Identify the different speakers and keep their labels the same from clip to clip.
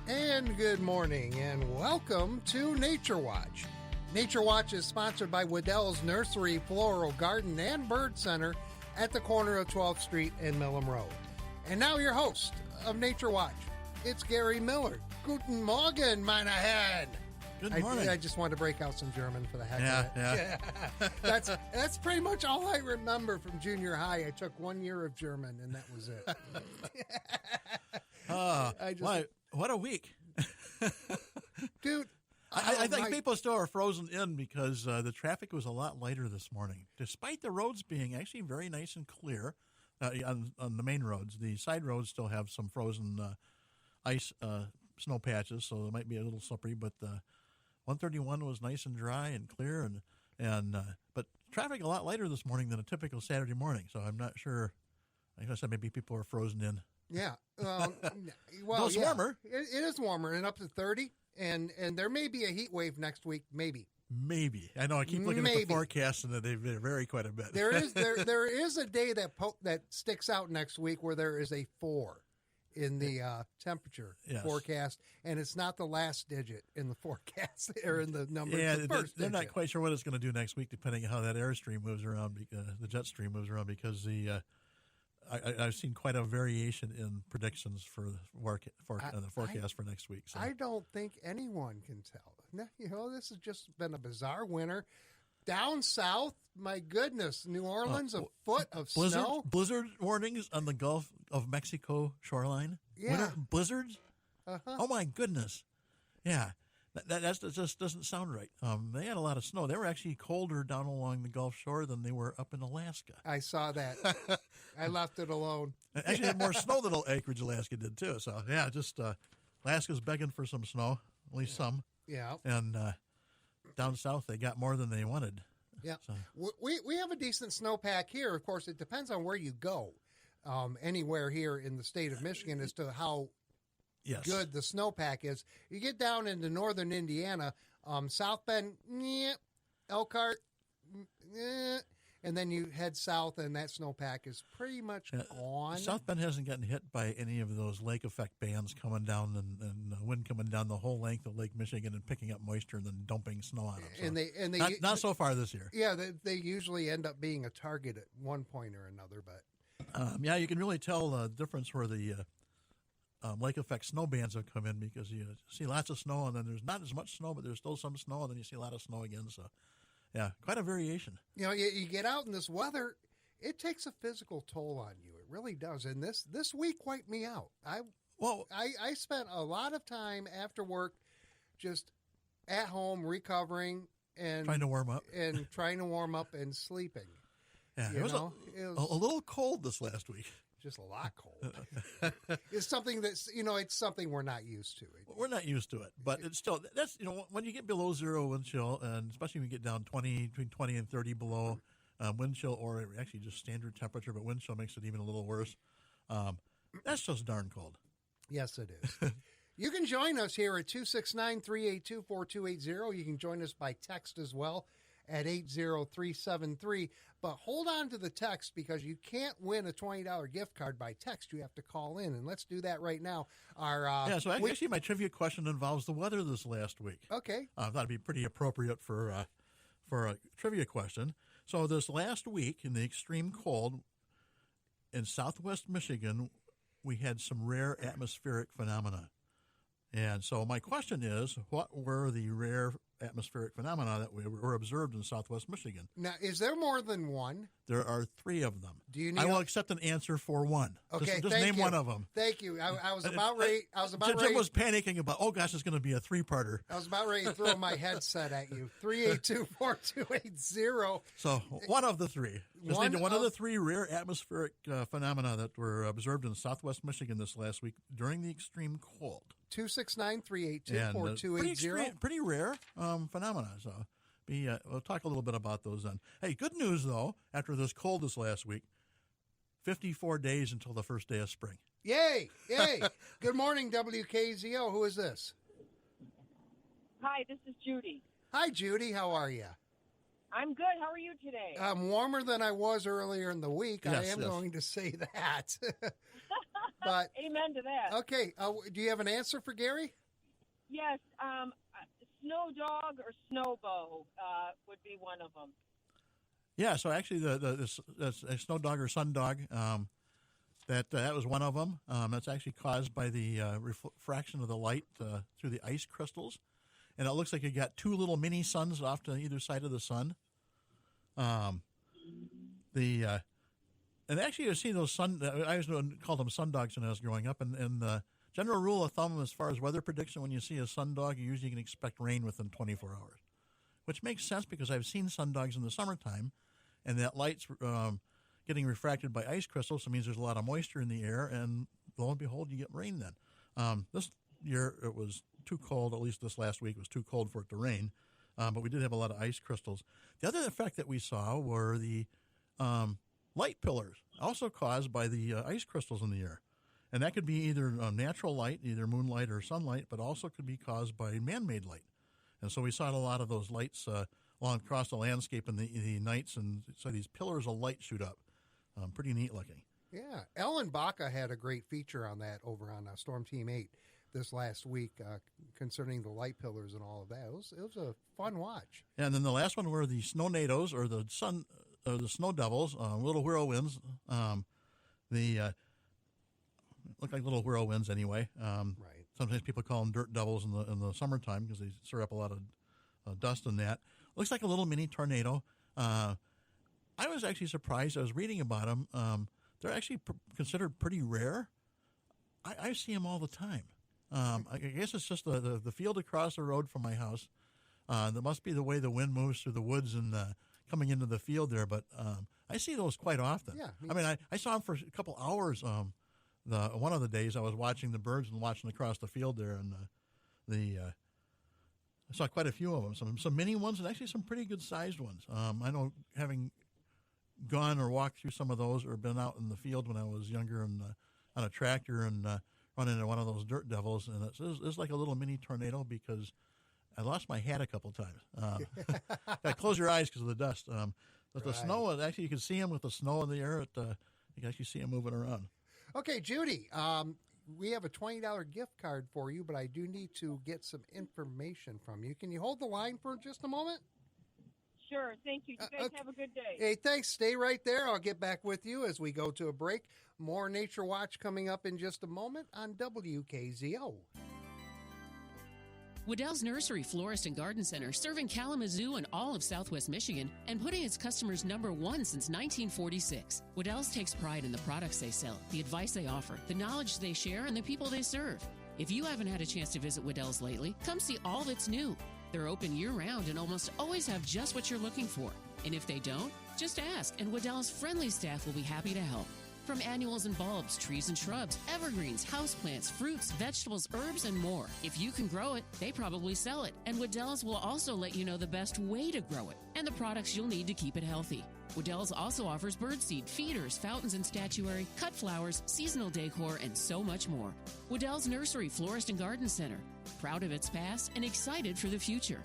Speaker 1: And good morning, and welcome to Nature Watch. Nature Watch is sponsored by Waddell's Nursery, Floral Garden, and Bird Center at the corner of 12th Street and Millam Road. And now your host of Nature Watch, it's Gary Miller. Guten Morgen, meine Herren.
Speaker 2: Good morning.
Speaker 1: I just wanted to break out some German for the heck of it. Yeah. That's pretty much all I remember from junior high. I took 1 year of German, and that was it.
Speaker 2: What a week.
Speaker 1: Dude.
Speaker 2: I think people still are frozen in because the traffic was a lot lighter this morning, despite the roads being actually very nice and clear on the main roads. The side roads still have some frozen ice snow patches, so it might be a little slippery, but 131 was nice and dry and clear, but traffic a lot lighter this morning than a typical Saturday morning, so I'm not sure. Like I said, maybe people are frozen in.
Speaker 1: Yeah.
Speaker 2: Well, it's warmer.
Speaker 1: It is warmer and up to 30, and there may be a heat wave next week, maybe.
Speaker 2: Maybe. I know I keep looking at the forecast and they vary quite a bit.
Speaker 1: There is a day that sticks out next week where there is a 4 in the temperature forecast, and it's not the last digit in the forecast or in the number.
Speaker 2: Yeah,
Speaker 1: they're
Speaker 2: not quite sure what it's going to do next week, depending on how that airstream moves around, the jet stream moves around, because I've seen quite a variation in predictions for the forecast for next week. So.
Speaker 1: I don't think anyone can tell. This has just been a bizarre winter. Down south, my goodness, New Orleans, a foot of snow.
Speaker 2: Blizzard warnings on the Gulf of Mexico shoreline.
Speaker 1: Yeah.
Speaker 2: Winter blizzards?
Speaker 1: Uh-huh.
Speaker 2: Oh, my goodness. Yeah. That just doesn't sound right. They had a lot of snow. They were actually colder down along the Gulf Shore than they were up in Alaska.
Speaker 1: I saw that. I left it alone.
Speaker 2: It actually had more snow than Anchorage, Alaska did, too. So, yeah, just Alaska's begging for some snow, at least some.
Speaker 1: Yeah.
Speaker 2: And down south, they got more than they wanted.
Speaker 1: Yeah.
Speaker 2: So.
Speaker 1: We have a decent snowpack here. Of course, it depends on where you go. Anywhere here in the state of Michigan as to how good the snowpack is. You get down into northern Indiana, South Bend, Elkhart, and then you head south, and that snowpack is pretty much gone.
Speaker 2: South Bend hasn't gotten hit by any of those lake effect bands coming down and the wind coming down the whole length of Lake Michigan and picking up moisture and then dumping snow on them. So
Speaker 1: And they
Speaker 2: not so far this year.
Speaker 1: Yeah, they usually end up being a target at one point or another, but.
Speaker 2: You can really tell the difference where the lake effect snow bands have come in, because you see lots of snow and then there's not as much snow, but there's still some snow, and then you see a lot of snow again. So, yeah, quite a variation. You
Speaker 1: get out in this weather, it takes a physical toll on you. It really does. And this week wiped me out. I spent a lot of time after work just at home recovering and
Speaker 2: trying to warm up
Speaker 1: and sleeping.
Speaker 2: Yeah, it was a little cold this last week.
Speaker 1: Just a lot cold. It's something that's, it's something we're not used to.
Speaker 2: We're not used to it, but it's still, that's, when you get below zero wind chill, and especially when you get down between 20 and 30 below wind chill, or actually just standard temperature, but wind chill makes it even a little worse. That's just darn cold.
Speaker 1: Yes, it is. You can join us here at 269-382-4280. You can join us by text as well at 80373. But hold on to the text, because you can't win a $20 gift card by text. You have to call in, and let's do that right now.
Speaker 2: So actually my trivia question involves the weather this last week.
Speaker 1: Okay.
Speaker 2: I thought it'd be pretty appropriate for a trivia question. So this last week, in the extreme cold in southwest Michigan, we had some rare atmospheric phenomena. And so my question is, what were the rare atmospheric phenomena that were observed in southwest Michigan?
Speaker 1: Now, is there more than one?
Speaker 2: There are 3 of them.
Speaker 1: I
Speaker 2: will accept an answer for one.
Speaker 1: Okay,
Speaker 2: just name one of them.
Speaker 1: Thank you. I was about ready.
Speaker 2: Jim was panicking about, oh gosh, it's going to be a 3-parter.
Speaker 1: I was about ready to throw my headset at you. 382-4280.
Speaker 2: So one of the 3. One of the 3 rare atmospheric phenomena that were observed in southwest Michigan this last week during the extreme cold.
Speaker 1: 269-382-4280.
Speaker 2: Pretty rare phenomena. So we'll talk a little bit about those then. Hey, good news, though, after this cold this last week, 54 days until the first day of spring.
Speaker 1: Yay! Good morning, WKZO. Who is this?
Speaker 3: Hi, this is Judy.
Speaker 1: Hi, Judy. How are you?
Speaker 3: I'm good. How are you today?
Speaker 1: I'm warmer than I was earlier in the week.
Speaker 2: Yes,
Speaker 1: I am going to say that. But
Speaker 3: amen to that.
Speaker 1: Okay, do you have an answer for Gary?
Speaker 3: Yes, snow dog or snow bow would be one of them.
Speaker 2: Yeah, so actually the snow dog or sun dog, that was one of them. That's actually caused by the refraction of the light through the ice crystals. And it looks like you got two little mini suns off to either side of the sun. And actually you see those I always called them sun dogs when I was growing up. And the general rule of thumb as far as weather prediction, when you see a sun dog, you usually can expect rain within 24 hours. Which makes sense because I've seen sun dogs in the summertime, and that light's getting refracted by ice crystals, so it means there's a lot of moisture in the air, and lo and behold, you get rain then. This year it was too cold, at least this last week it was too cold for it to rain, but we did have a lot of ice crystals. The other effect that we saw were the light pillars, also caused by the ice crystals in the air. And that could be either natural light, either moonlight or sunlight, but also could be caused by man-made light. And so we saw a lot of those lights along across the landscape in the nights, and so these pillars of light shoot up. Pretty neat looking.
Speaker 1: Yeah. Ellen Baca had a great feature on that over on Storm Team 8 this last week concerning the light pillars and all of that. It was a fun watch.
Speaker 2: And then the last one were the snow nados, or the snow devils, little whirlwinds. They look like little whirlwinds anyway.
Speaker 1: Right.
Speaker 2: Sometimes people call them dirt devils in the summertime because they stir up a lot of dust in that. Looks like a little mini tornado. I was actually surprised. I was reading about them. They're actually considered pretty rare. I see them all the time. I guess it's just the field across the road from my house. That must be the way the wind moves through the woods and coming into the field there. But I see those quite often.
Speaker 1: Yeah,
Speaker 2: I mean, I saw them for a couple hours. One of the days I was watching the birds and watching across the field there, and I saw quite a few of them. Some mini ones and actually some pretty good sized ones. I know, having gone or walked through some of those or been out in the field when I was younger and on a tractor and run into one of those dirt devils, and it's like a little mini tornado because I lost my hat a couple times. Close your eyes because of the dust. But the snow, actually you can see them with the snow in the air. You can actually see them moving around.
Speaker 1: Okay, Judy, we have a $20 gift card for you, but I do need to get some information from you. Can you hold the line for just a moment?
Speaker 3: Sure, thank you. You guys have a good day.
Speaker 1: Hey, thanks. Stay right there. I'll get back with you as we go to a break. More Nature Watch coming up in just a moment on WKZO.
Speaker 4: Waddell's Nursery, Florist, and Garden Center, serving Kalamazoo and all of Southwest Michigan and putting its customers number one since 1946. Waddell's takes pride in the products they sell, the advice they offer, the knowledge they share, and the people they serve. If you haven't had a chance to visit Waddell's lately, come see all that's new. They're open year-round and almost always have just what you're looking for. And if they don't, just ask, and Waddell's friendly staff will be happy to help. From annuals and bulbs, trees and shrubs, evergreens, houseplants, fruits, vegetables, herbs, and more. If you can grow it, they probably sell it. And Waddell's will also let you know the best way to grow it and the products you'll need to keep it healthy. Waddell's also offers birdseed, feeders, fountains and statuary, cut flowers, seasonal decor, and so much more. Waddell's Nursery, Florist, and Garden Center. Proud of its past and excited for the future.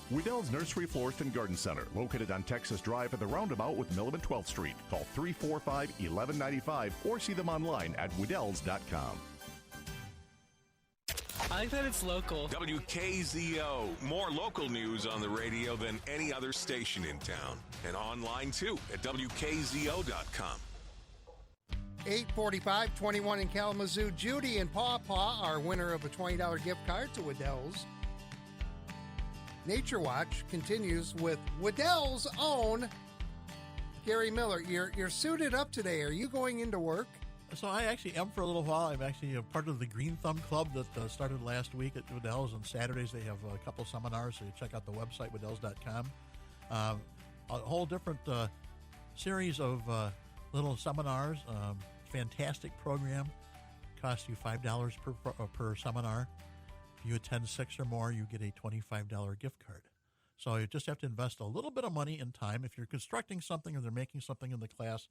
Speaker 5: Waddell's Nursery, Florist, and Garden Center, located on Texas Drive at the roundabout with Milam and 12th Street. Call 345-1195 or see them online at Weddells.com.
Speaker 6: I like that it's local.
Speaker 7: WKZO. More local news on the radio than any other station in town. And online, too, at WKZO.com.
Speaker 1: 8:45, 21 in Kalamazoo. Judy and Paw Paw are winner of a $20 gift card to Waddell's. Nature Watch continues with Waddell's own Gary Miller. You're suited up today. Are you going into work?
Speaker 2: So I actually am for a little while. I'm actually a part of the Green Thumb Club that started last week at Waddell's. On Saturdays they have a couple seminars, so you check out the website, Weddells.com. A whole different series of little seminars. Fantastic program. Costs you $5 per seminar. If you attend 6 or more, you get a $25 gift card. So you just have to invest a little bit of money and time. If you're constructing something or they're making something in the class,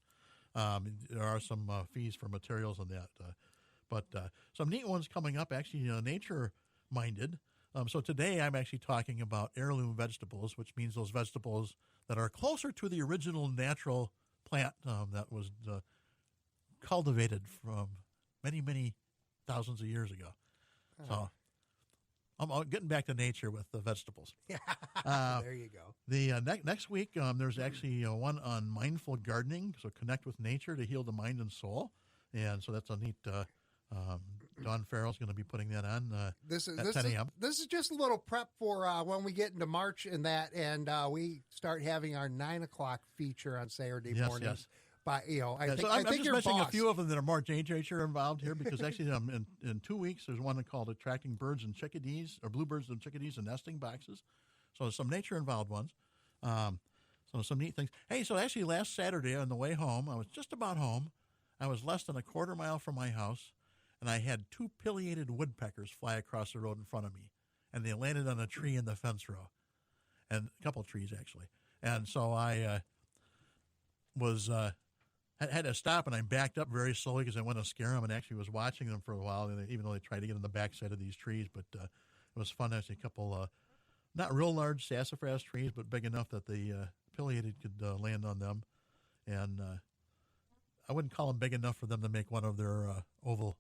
Speaker 2: there are some fees for materials on that. But some neat ones coming up, actually nature-minded. So today I'm actually talking about heirloom vegetables, which means those vegetables that are closer to the original natural plant that was cultivated from many, many thousands of years ago. So I'm getting back to nature with the vegetables.
Speaker 1: There you go.
Speaker 2: The next week, there's actually one on mindful gardening, so connect with nature to heal the mind and soul. And so that's a neat, Dawn Farrell's going to be putting that on at 10 a.m.
Speaker 1: This is just a little prep for when we get into March and we start having our 9 o'clock feature on Saturday morning.
Speaker 2: Yes.
Speaker 1: But, I think
Speaker 2: I'm just
Speaker 1: your
Speaker 2: mentioning
Speaker 1: boss,
Speaker 2: a few of them that are more nature involved here because actually in 2 weeks there's one called Attracting Birds and Chickadees, or Bluebirds and Chickadees in Nesting Boxes. So some nature involved ones. So some neat things. Hey, so actually last Saturday on the way home, I was just about home. I was less than a quarter mile from my house, and I had 2 pileated woodpeckers fly across the road in front of me, and they landed on a tree in the fence row, and a couple of trees actually. And so I had to stop, and I backed up very slowly because I wanted to scare them, and actually was watching them for a while, even though they tried to get on the backside of these trees. But it was fun. Actually, a couple not real large sassafras trees, but big enough that the pileated could land on them. And I wouldn't call them big enough for them to make one of their oval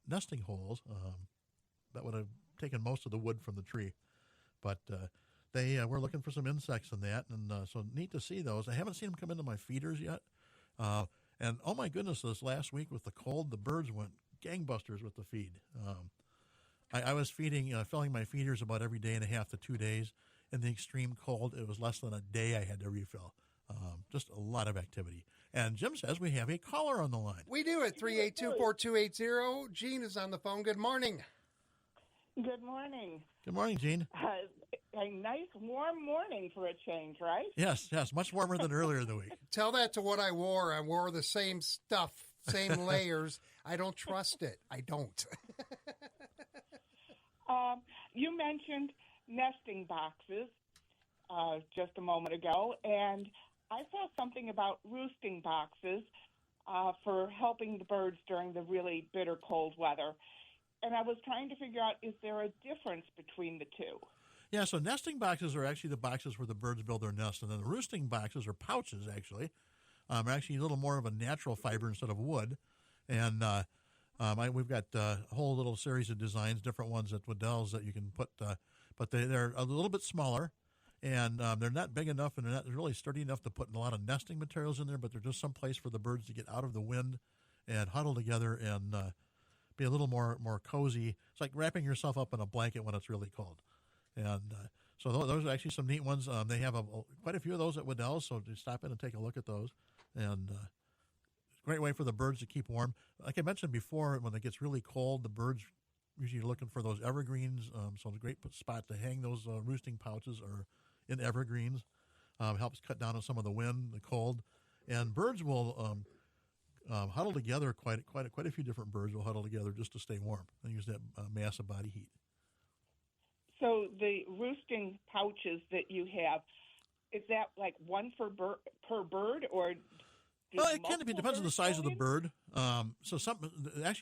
Speaker 2: nesting holes. That would have taken most of the wood from the tree. But they were looking for some insects in that, and so neat to see those. I haven't seen them come into my feeders yet. And oh my goodness, this last week with the cold, the birds went gangbusters with the feed. I was filling my feeders about every day and a half to 2 days. In the extreme cold, it was less than a day I had to refill. Just a lot of activity. And Jim says we have a caller on the line.
Speaker 1: We do at 382-4280. Gene is on the phone. Good morning.
Speaker 6: Good morning.
Speaker 2: Good morning, Gene.
Speaker 6: A nice warm morning for a change, right?
Speaker 2: Yes, much warmer than earlier in the week.
Speaker 1: Tell that to what I wore. I wore the same stuff, same layers. I don't trust it. I don't.
Speaker 6: You mentioned nesting boxes just a moment ago, and I saw something about roosting boxes for helping the birds during the really bitter cold weather. And I was trying to figure out, is there a difference between the two?
Speaker 2: Yeah, so nesting boxes are actually the boxes where the birds build their nest, and then the roosting boxes are pouches, actually. Are actually a little more of a natural fiber instead of wood. And we've got a whole little series of designs, different ones at Waddell's that you can put, but they're a little bit smaller, and they're not big enough, and they're not really sturdy enough to put a lot of nesting materials in there, but they're just some place for the birds to get out of the wind and huddle together and be a little more cozy. It's like wrapping yourself up in a blanket when it's really cold. And so those are actually some neat ones. They have quite a few of those at Waddell's, so just stop in and take a look at those. And it's a great way for the birds to keep warm. Like I mentioned before, when it gets really cold, the birds usually are looking for those evergreens. So it's a great spot to hang those roosting pouches or in evergreens. Helps cut down on some of the wind, the cold. And birds will huddle together. Quite a few different birds will huddle together just to stay warm and use that mass of body heat.
Speaker 6: So the roosting pouches that you have, is that like one per bird, or?
Speaker 2: Well, it kind of depends on the size of the bird. So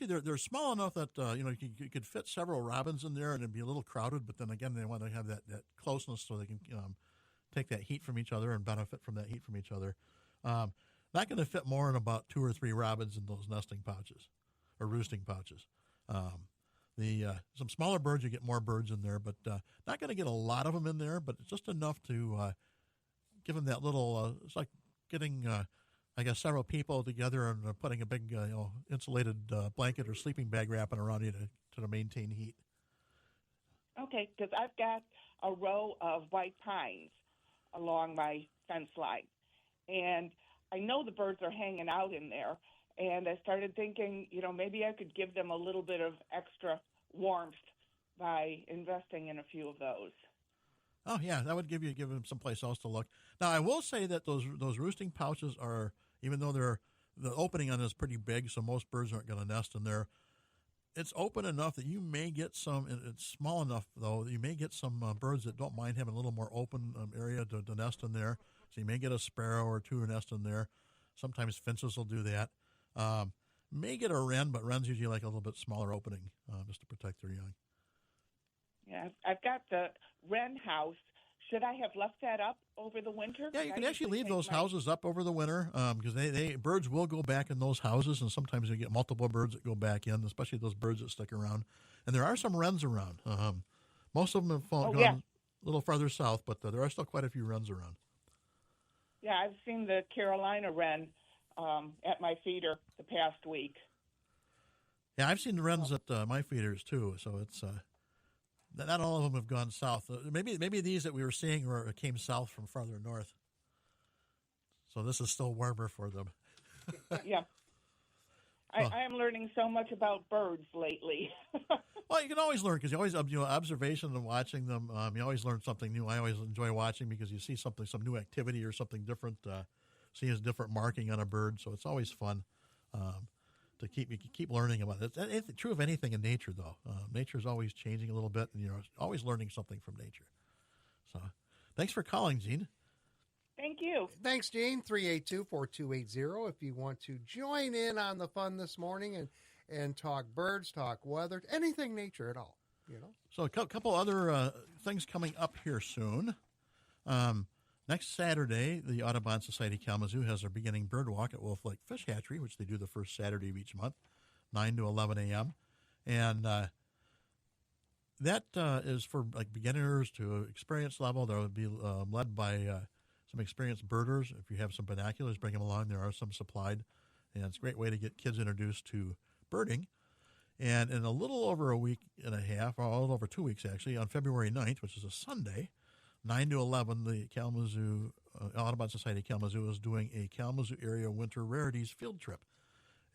Speaker 2: they're small enough that you could fit several robins in there, and it'd be a little crowded. But then again, they want to have that closeness so they can take that heat from each other and benefit from that heat from each other. Not going to fit more than about 2 or 3 robins in those nesting pouches or roosting pouches. Some smaller birds, you get more birds in there, but not going to get a lot of them in there, but it's just enough to give them that little, it's like getting, several people together and putting a big, insulated blanket or sleeping bag wrapping around you to maintain heat.
Speaker 6: Okay, because I've got a row of white pines along my fence line, and I know the birds are hanging out in there. And I started thinking, maybe I could give them a little bit of extra warmth by investing in a few of those.
Speaker 2: Oh yeah, that would give them someplace else to look. Now I will say that those roosting pouches are, even though the opening on it is pretty big, so most birds aren't going to nest in there. It's open enough that you may get some. It's small enough though that you may get some birds that don't mind having a little more open area to nest in there. So you may get a sparrow or 2 nest in there. Sometimes finches will do that. May get a wren, but wrens usually like a little bit smaller opening just to protect their young.
Speaker 6: Yeah, I've got the wren house Should I have left that up over the winter?
Speaker 2: Yeah, you can actually leave those houses up over the winter because birds will go back in those houses, and sometimes you get multiple birds that go back in, especially those birds that stick around. And there are some wrens around. Most of them have gone a little farther south, but there are still quite a few wrens around.
Speaker 6: Yeah, I've seen the Carolina wren at my feeder the past week.
Speaker 2: Yeah, I've seen the wrens at my feeders too, so it's not all of them have gone south. Maybe these that we were seeing came south from farther north. So this is still warmer for them.
Speaker 6: Yeah. I am learning so much about birds lately.
Speaker 2: Well, you can always learn because you always, observation and watching them, you always learn something new. I always enjoy watching because you see some new activity or something different, seeing a different marking on a bird. So it's always fun to keep learning about it. It's true of anything in nature, though. Nature is always changing a little bit, and you're always learning something from nature. So thanks for calling, Gene.
Speaker 6: Thank you.
Speaker 1: Thanks, Gene. 382-4280 if you want to join in on the fun this morning and talk birds, talk weather, anything nature at all.
Speaker 2: So a couple other things coming up here soon. Next Saturday, the Audubon Society Kalamazoo has their beginning bird walk at Wolf Lake Fish Hatchery, which they do the first Saturday of each month, 9 to 11 a.m. And that is for beginners to experience level. That would be led by some experienced birders. If you have some binoculars, bring them along. There are some supplied, and it's a great way to get kids introduced to birding. And in a little over a week and a half, or a little over 2 weeks actually, on February 9th, which is a Sunday, 9 to 11, the Kalamazoo Audubon Society Kalamazoo is doing a Kalamazoo area winter rarities field trip.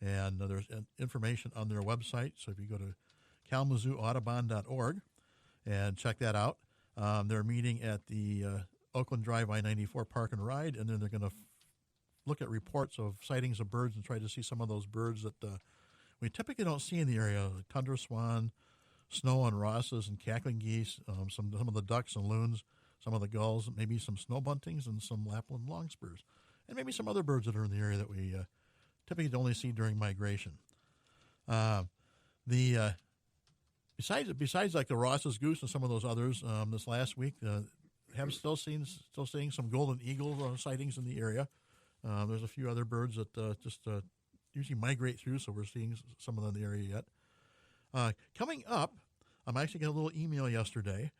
Speaker 2: And there's information on their website. So if you go to kalamazooaudubon.org and check that out, they're meeting at the Oakland Drive I-94 Park and Ride, and then they're going to look at reports of sightings of birds and try to see some of those birds that we typically don't see in the area, like tundra swan, snow and rosses, and cackling geese, some of the ducks and loons, some of the gulls, maybe some snow buntings and some Lapland longspurs, and maybe some other birds that are in the area that we typically only see during migration. Besides like the Ross's goose and some of those others, this last week, still seeing some golden eagle sightings in the area. There's a few other birds that just usually migrate through, so we're seeing some of them in the area yet. Coming up, I'm actually getting a little email yesterday